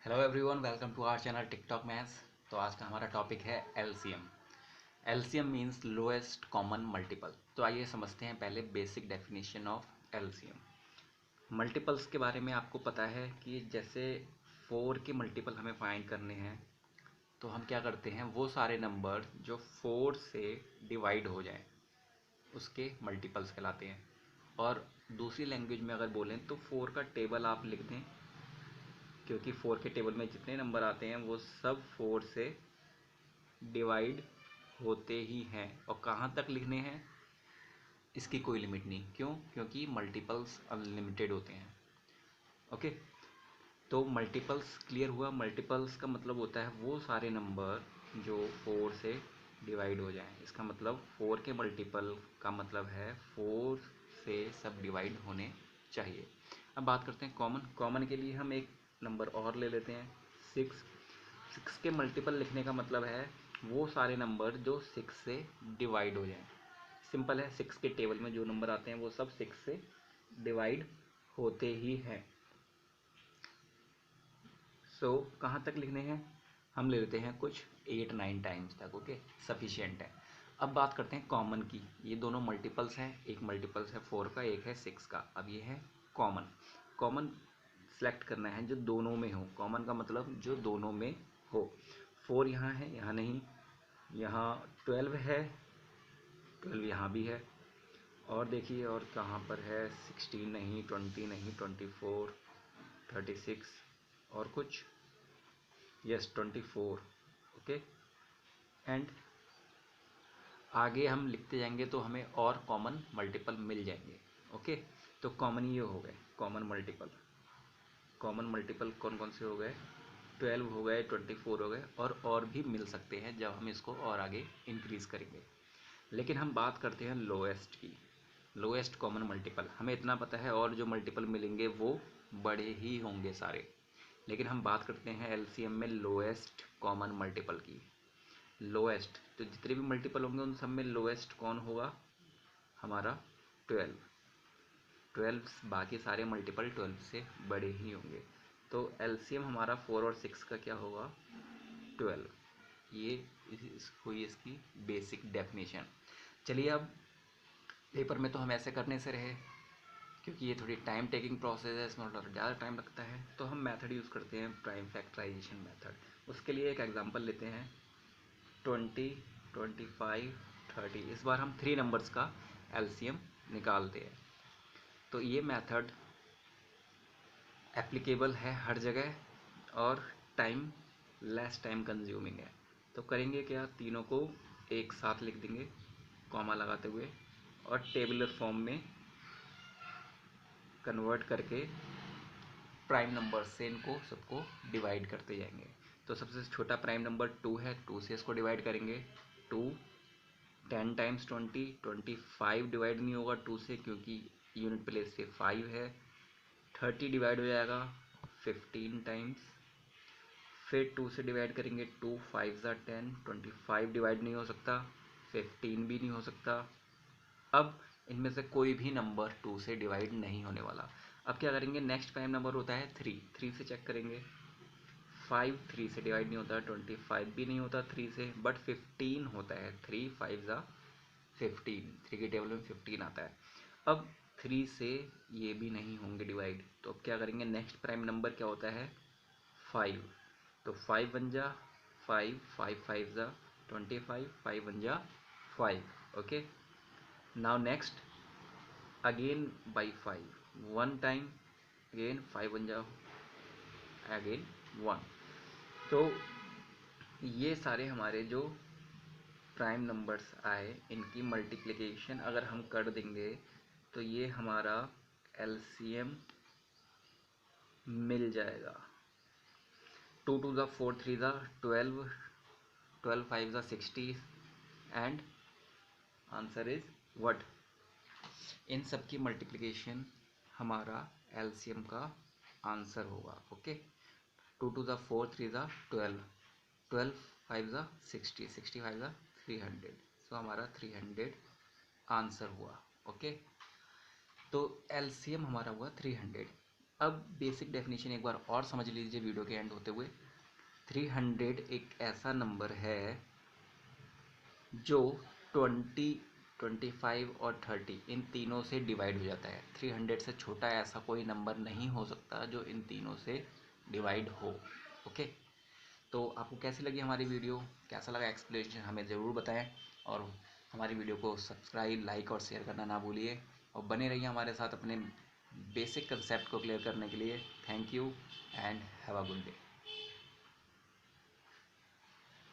Hello everyone, welcome to our channel TikTok maths. तो आज का हमारा टॉपिक है LCM. LCM means lowest common multiple. तो आइए समझते हैं पहले basic definition of LCM. Multiples के बारे में आपको पता है कि जैसे 4 के मल्टीपल हमें फाइंड करने हैं तो हम क्या करते हैं, वो सारे नंबर जो 4 से डिवाइड हो जाएं उसके मल्टीपल्स कहलाते हैं। और दूसरी लैंग्वेज में अगर बोलें तो 4 का टेबल आप लिख दें, क्योंकि 4 के टेबल में जितने नंबर आते हैं वो सब 4 से डिवाइड होते ही हैं। और कहाँ तक लिखने हैं इसकी कोई लिमिट नहीं। क्यों? क्योंकि मल्टीपल्स अनलिमिटेड होते हैं। ओके, तो मल्टीपल्स क्लियर हुआ। मल्टीपल्स का मतलब होता है वो सारे नंबर जो 4 से डिवाइड हो जाएं। इसका मतलब 4 के मल्टीपल का मतलब है 4 से सब डिवाइड होने चाहिए। अब बात करते हैं कॉमन। कॉमन के लिए हम एक नंबर और ले लेते हैं, 6। 6 के मल्टीपल लिखने का मतलब है वो सारे नंबर जो 6 से डिवाइड हो जाएं। सिंपल है, 6 के टेबल में जो नंबर आते हैं वो सब 6 से डिवाइड होते ही हैं। सो कहाँ तक लिखने हैं, हम ले लेते हैं कुछ 8-9 टाइम्स तक। ओके, सफिशिएंट है। अब बात करते हैं कॉमन की। ये दोनों मल्टीपल्स हैं, एक मल्टीपल्स है 4 का, एक है 6 का। अब ये है कॉमन। कॉमन सेलेक्ट करना है जो दोनों में हो। कॉमन का मतलब जो दोनों में हो। 4 यहाँ है, यहाँ नहीं। यहाँ 12 है, 12 यहाँ भी है। और देखिए और कहाँ पर है, 16 नहीं, 20 नहीं, 24, 36 और कुछ, यस 24। ओके, एंड आगे हम लिखते जाएंगे तो हमें और कॉमन मल्टीपल मिल जाएंगे। ओके, तो कॉमन ये हो गए कॉमन मल्टीपल। कॉमन मल्टीपल कौन कौन से हो गए, 12 हो गए, 24 हो गए, और भी मिल सकते हैं जब हम इसको और आगे इंक्रीज़ करेंगे। लेकिन हम बात करते हैं लोएस्ट की। लोएस्ट कॉमन मल्टीपल, हमें इतना पता है और जो मल्टीपल मिलेंगे वो बड़े ही होंगे सारे। लेकिन हम बात करते हैं एलसीएम में लोएस्ट कॉमन मल्टीपल की। लोएस्ट तो जितने भी मल्टीपल होंगे उन सब में लोएस्ट कौन होगा, हमारा 12। 12, बाकी सारे मल्टीपल 12 से बड़े ही होंगे। तो एलसीएम हमारा 4 और 6 का क्या होगा, 12। ये हुई इसकी बेसिक डेफिनेशन। चलिए, अब पेपर में तो हम ऐसे करने से रहे, क्योंकि ये थोड़ी टाइम टेकिंग प्रोसेस है, इसमें थोड़ा ज़्यादा टाइम लगता है, तो हम मेथड यूज़ करते हैं, प्राइम फैक्टराइजेशन मेथड। उसके लिए एक एग्जांपल लेते हैं, 20, 25, 30। इस बार हम 3 नंबर्स का एलसीएम निकालते हैं। तो ये मेथड एप्लीकेबल है हर जगह और लेस टाइम कंज्यूमिंग है। तो करेंगे क्या, तीनों को एक साथ लिख देंगे कॉमा लगाते हुए, और टेबुलर फॉर्म में कन्वर्ट करके प्राइम नंबर से इनको सबको डिवाइड करते जाएंगे। तो सबसे छोटा प्राइम नंबर 2 है, 2 से इसको डिवाइड करेंगे। 2 10 टाइम्स 20, 25 डिवाइड नहीं होगा 2 से क्योंकि यूनिट प्लेस से 5 है। 30 डिवाइड हो जाएगा 15 टाइम्स। फिर 2 से डिवाइड करेंगे, 2 5 ज़ा 10, 25 डिवाइड नहीं हो सकता, 15 भी नहीं हो सकता। अब इनमें से कोई भी नंबर 2 से डिवाइड नहीं होने वाला। अब क्या करेंगे, नेक्स्ट प्राइम नंबर होता है 3, 3 से चेक करेंगे। 5 3 से डिवाइड नहीं होता, 25 भी नहीं होता 3 से, बट 15 होता है। 3 5 ज़ा 15, 3 के टेबल में 15 आता है। अब 3 से ये भी नहीं होंगे डिवाइड, तो अब क्या करेंगे, नेक्स्ट प्राइम नंबर क्या होता है, 5। तो 5 1 जा 5, 5 5 ज़ा 25, 5 1 जा 5। Okay, now next again by 5, 1 time, again 5 1 जा अगेन 1। तो ये सारे हमारे जो प्राइम नंबर्स आए इनकी मल्टीप्लिकेशन अगर हम कर देंगे तो ये हमारा एलसीएम मिल जाएगा। 2 2 ज़ा 4, 3 ज़ा 12, 12 5 ज़ा 60, एंड आंसर इज व्हाट, इन सब की मल्टीप्लिकेशन हमारा एलसीएम का आंसर होगा। ओके, 2 2 ज़ा 4, 3 ज़ा 12, 12 5 ज़ा 60, 65 ज़ा 300। सो हमारा 300 आंसर हुआ। ओके, तो एलसीएम हमारा हुआ 300। अब बेसिक डेफिनेशन एक बार और समझ लीजिए वीडियो के एंड होते हुए। 300 एक ऐसा नंबर है जो 20, 25 और 30 इन तीनों से डिवाइड हो जाता है। 300 से छोटा ऐसा कोई नंबर नहीं हो सकता जो इन तीनों से डिवाइड हो। ओके, तो आपको कैसी लगी हमारी वीडियो, कैसा लगा एक्सप्लेनेशन, हमें ज़रूर बताएं। और हमारी वीडियो को सब्सक्राइब, लाइक और शेयर करना ना भूलिए, और बने रहिए हमारे साथ अपने बेसिक कंसेप्ट को क्लियर करने के लिए। Thank you and have a good day.